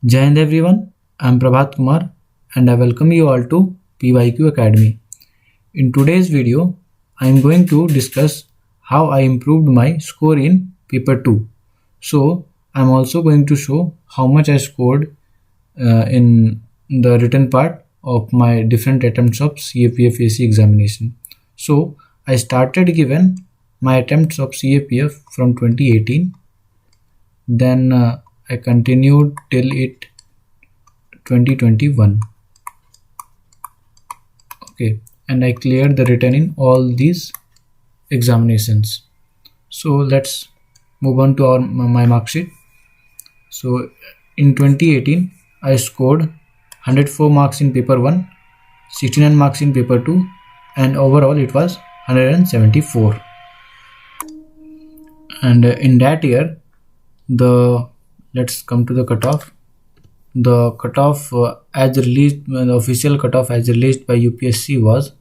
Jai Hind everyone, I am Prabhat Kumar and I welcome you all to PYQ Academy. In today's video, I am going to discuss how I improved my score in paper 2. So, I am also going to show how much I scored in the written part of my different attempts of CAPF AC examination. So, I started given my attempts of CAPF from 2018, then I continued till it 2021. Okay, and I cleared the written in all these examinations. So let's move on to my mark sheet. So in 2018 I scored 104 marks in paper 1, 69 marks in paper 2, and overall it was 174. And in that year, let's come to the cutoff. The cutoff as released, the official cutoff as released by UPSC was,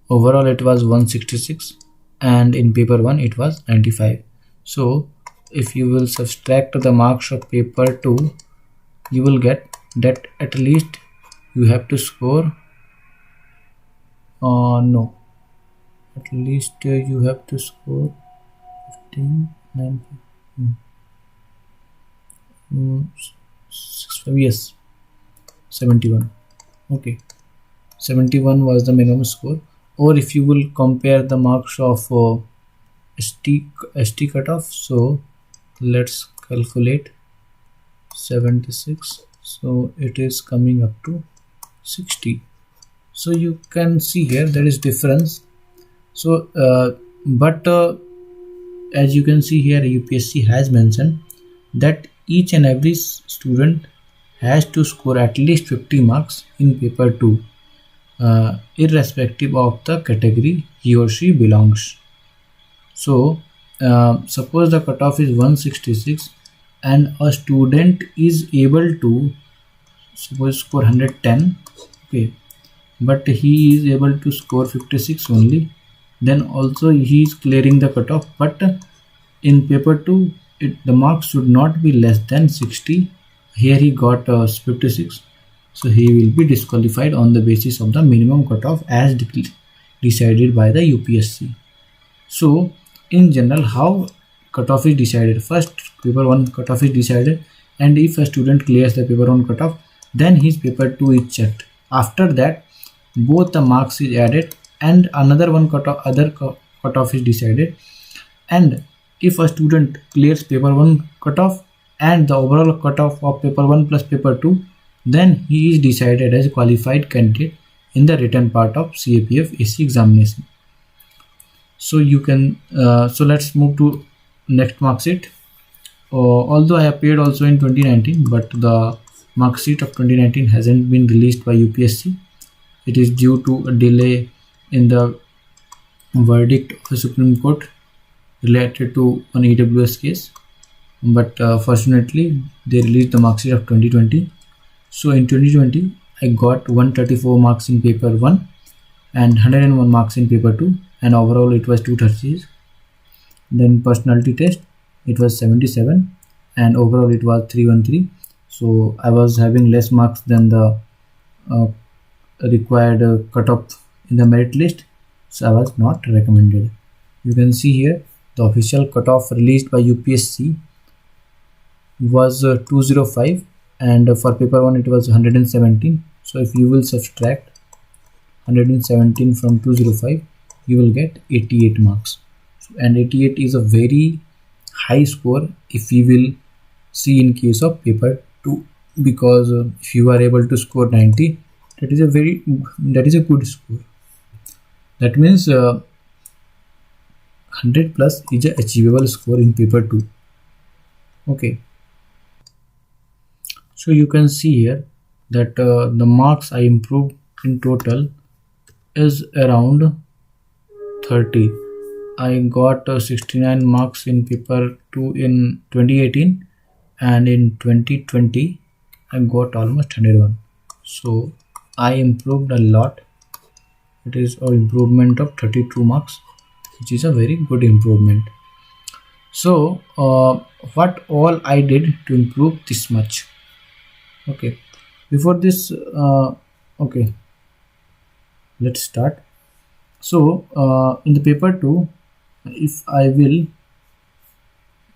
overall it was 166 and in paper 1 it was 95. So if you will subtract the marks of paper 2, you will get that at least you have to score at least you have to score 15, 9, yes, 71. Okay, 71 was the minimum score. Or if you will compare the marks of ST cutoff, so let's calculate 76, so it is coming up to 60. So you can see here there is difference. So as you can see here, UPSC has mentioned that each and every student has to score at least 50 marks in paper 2, irrespective of the category he or she belongs. So suppose the cutoff is 166 and a student is able to suppose score 110, okay, but he is able to score 56 only, then also he is clearing the cutoff. But in paper 2 the marks should not be less than 60. Here he got 56, so he will be disqualified on the basis of the minimum cutoff as decided by the UPSC. So in general, how cutoff is decided? First, paper 1 cutoff is decided, and if a student clears the paper 1 cutoff, then his paper 2 is checked. After that, both the marks is added and another one cutoff is decided. And if a student clears paper 1 cutoff and the overall cutoff of paper 1 plus paper 2, then he is decided as a qualified candidate in the written part of CAPF AC examination. So you can so let's move to next mark sheet. Although I appeared also in 2019, but the mark sheet of 2019 hasn't been released by UPSC. It is due to a delay in the verdict of the Supreme Court related to an EWS case, but fortunately they released the mark sheet of 2020. So in 2020 I got 134 marks in paper 1 and 101 marks in paper 2, and overall it was 230. Then personality test, it was 77 and overall it was 313. So I was having less marks than the required cutoff in the merit list, so I was not recommended. You can see here the official cutoff released by UPSC was 205, and for paper 1 it was 117. So if you will subtract 117 from 205, you will get 88 marks. And 88 is a very high score if we will see in case of paper 2, because if you are able to score 90, that is a good score. That means 100 plus is an achievable score in paper 2. Okay, so you can see here that the marks I improved in total is around 30. I got 69 marks in paper 2 in 2018, and in 2020 I got almost 101. So I improved a lot. It is an improvement of 32 marks, which is a very good improvement. So what all I did to improve this much? Okay, before this, okay, let's start. So in the paper 2, if I will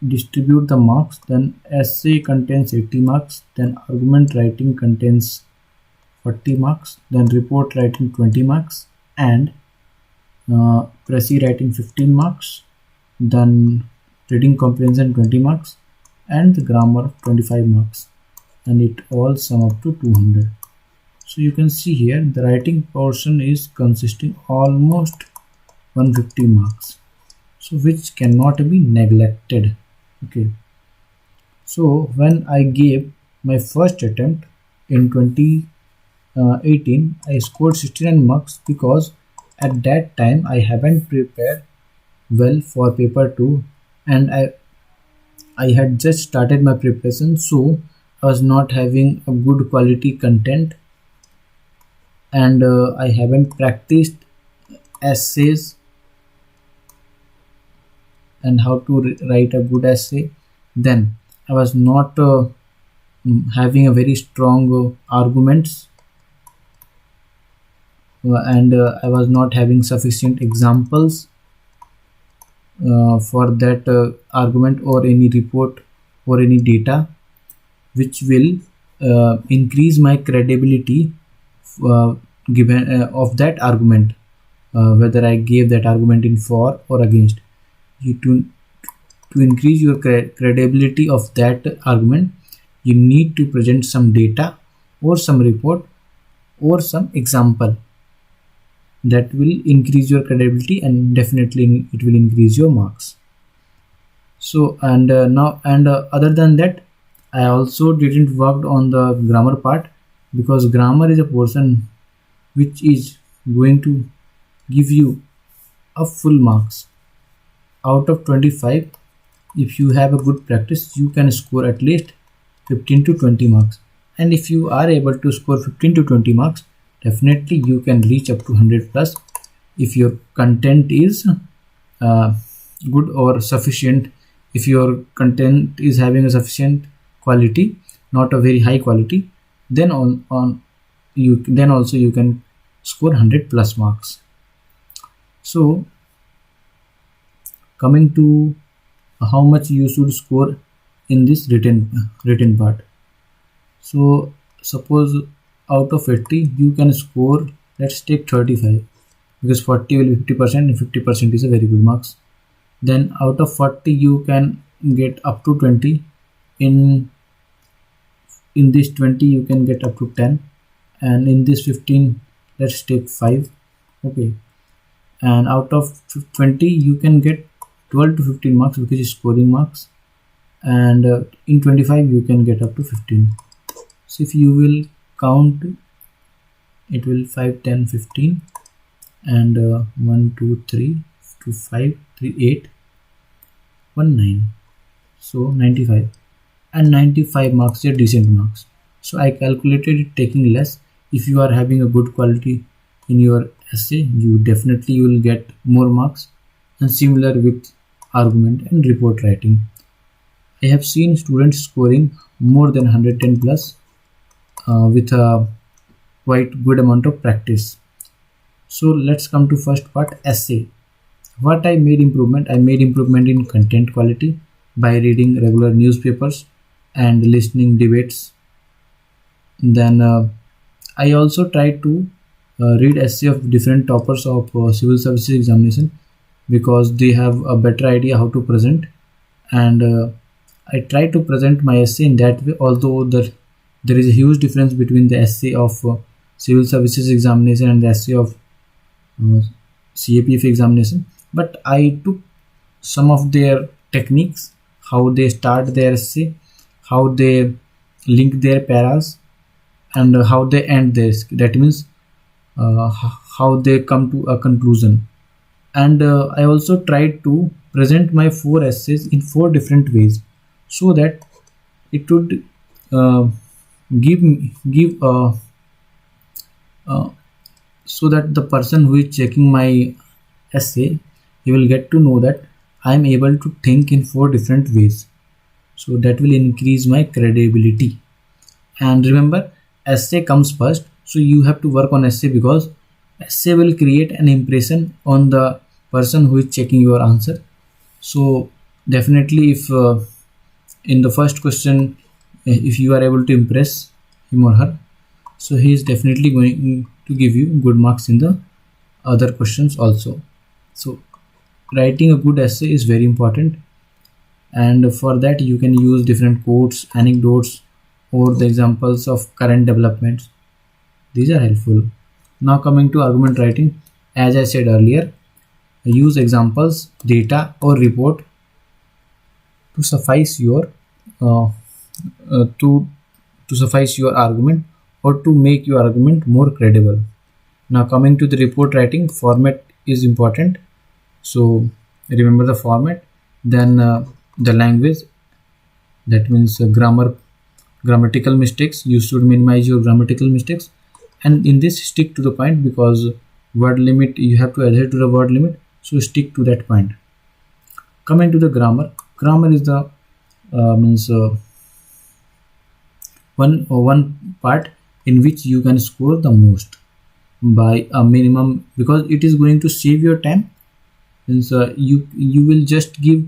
distribute the marks, then essay contains 80 marks, then argument writing contains 40 marks, then report writing 20 marks, and Pressy writing 15 marks, then reading comprehension 20 marks, and the grammar 25 marks, and it all sum up to 200. So you can see here the writing portion is consisting almost 150 marks, so which cannot be neglected. Okay, so when I gave my first attempt in 2018, I scored 69 marks because at that time I haven't prepared well for paper 2, and I had just started my preparation, so I was not having a good quality content, and I haven't practiced essays and how to write a good essay. Then I was not having a very strong arguments, and I was not having sufficient examples for that argument or any report or any data which will increase my credibility uh, given of that argument, whether I gave that argument in for or against. You to increase your credibility of that argument, you need to present some data or some report or some example that will increase your credibility, and definitely it will increase your marks. So other than that, I also didn't work on the grammar part, because grammar is a portion which is going to give you a full marks out of 25. If you have a good practice, you can score at least 15 to 20 marks, and if you are able to score 15 to 20 marks, definitely you can reach up to 100 plus if your content is good or sufficient. If your content is having a sufficient quality, not a very high quality, then on you then also you can score 100 plus marks. So coming to how much you should score in this written part. So suppose out of 80 you can score, let's take 35, because 40 will be 50% and 50% is a very good marks. Then out of 40 you can get up to 20. In this 20 you can get up to 10, and in this 15 let's take 5. Okay, and out of 20 you can get 12 to 15 marks, which is scoring marks, and in 25 you can get up to 15. So if you will count, it will 5 10 15 and 1 2 3 2 5 3 8 1 9, so 95, and 95 marks are decent marks. So I calculated it taking less. If you are having a good quality in your essay, you definitely will get more marks, and similar with argument and report writing. I have seen students scoring more than 110 plus with a quite good amount of practice. So let's come to first part, essay. What I made improvement in content quality by reading regular newspapers and listening debates. Then I also try to read essay of different toppers of civil services examination, because they have a better idea how to present, and I try to present my essay in that way. Although there is a huge difference between the essay of civil services examination and the essay of CAPF examination, but I took some of their techniques, how they start their essay, how they link their paras, and how they end this. That means how they come to a conclusion. And I also tried to present my 4 essays in 4 different ways, so that it would give so that the person who is checking my essay, he will get to know that I am able to think in 4 different ways. So that will increase my credibility. And remember, essay comes first, so you have to work on essay because essay will create an impression on the person who is checking your answer. So definitely, if in the first question, if you are able to impress him or her, so he is definitely going to give you good marks in the other questions also. So writing a good essay is very important, and for that you can use different quotes, anecdotes, or the examples of current developments. These are helpful. Now coming to argument writing, as I said earlier, use examples, data, or report to suffice your uh, to suffice your argument or to make your argument more credible. Now coming to the report writing, format is important. So remember the format, then the language, that means grammatical mistakes. You should minimize your grammatical mistakes, and in this stick to the point, because word limit, you have to adhere to the word limit, so stick to that point. Coming to the grammar is the means one part in which you can score the most by a minimum, because it is going to save your time. Means you will just give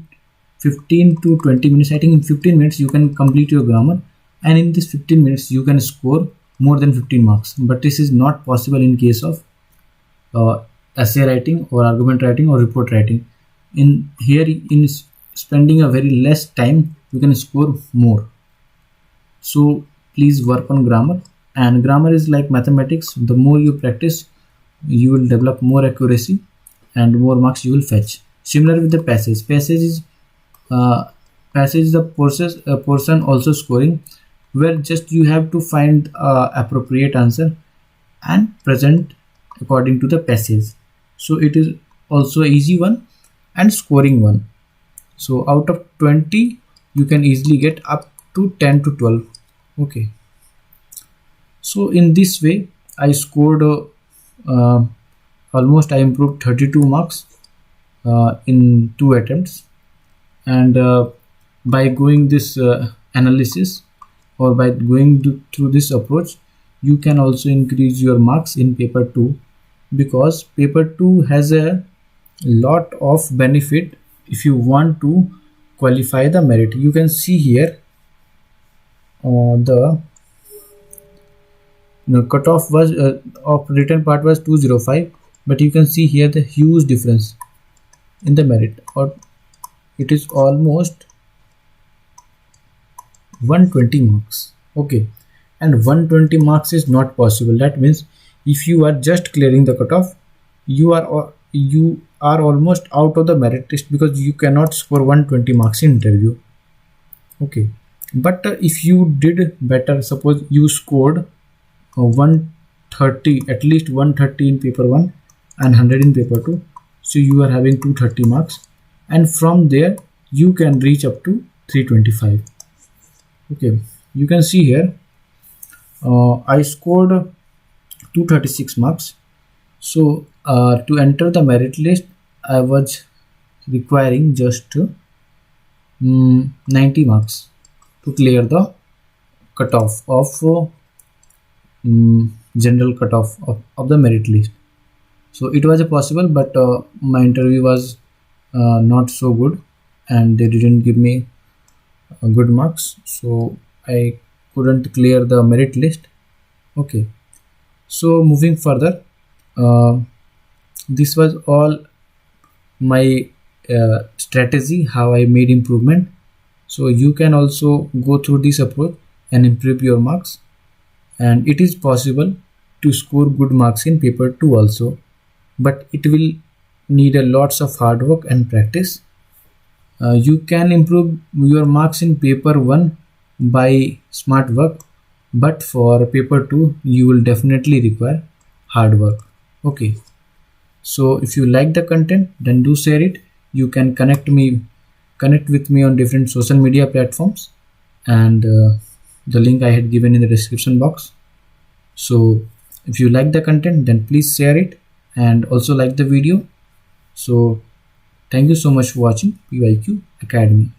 15 to 20 minutes. I think in 15 minutes you can complete your grammar, and in this 15 minutes you can score more than 15 marks. But this is not possible in case of essay writing or argument writing or report writing. In here, in spending a very less time, you can score more. So please work on grammar, and grammar is like mathematics. The more you practice, you will develop more accuracy and more marks you will fetch. Similar with the passage is the portion also scoring, where just you have to find appropriate answer and present according to the passage. So it is also easy one and scoring one. So out of 20 you can easily get up to 10 to 12. Okay, so in this way I scored almost, I improved 32 marks in 2 attempts. And by going this analysis, or by going through this approach, you can also increase your marks in paper 2, because paper 2 has a lot of benefit if you want to qualify the merit. You can see here the cutoff was of written part was 205, but you can see here the huge difference in the merit, or it is almost 120 marks. Okay, and 120 marks is not possible. That means if you are just clearing the cutoff, you are almost out of the merit list, because you cannot score 120 marks in interview. Okay, but if you did better, suppose you scored 130, at least 130 in paper 1 and 100 in paper 2, so you are having 230 marks, and from there you can reach up to 325. Okay, you can see here I scored 236 marks. So to enter the merit list, I was requiring just 90 marks to clear the cutoff of general cutoff of the merit list. So it was possible, but my interview was not so good, and they didn't give me good marks, so I couldn't clear the merit list. Okay, so moving further, this was all my strategy, how I made improvement. So you can also go through this approach and improve your marks, and it is possible to score good marks in paper 2 also, but it will need a lots of hard work and practice. You can improve your marks in paper 1 by smart work, but for paper 2 you will definitely require hard work. Okay, so if you like the content, then do share it. You can connect with me on different social media platforms, and the link I had given in the description box. So if you like the content, then please share it and also like the video. So thank you so much for watching PYQ Academy.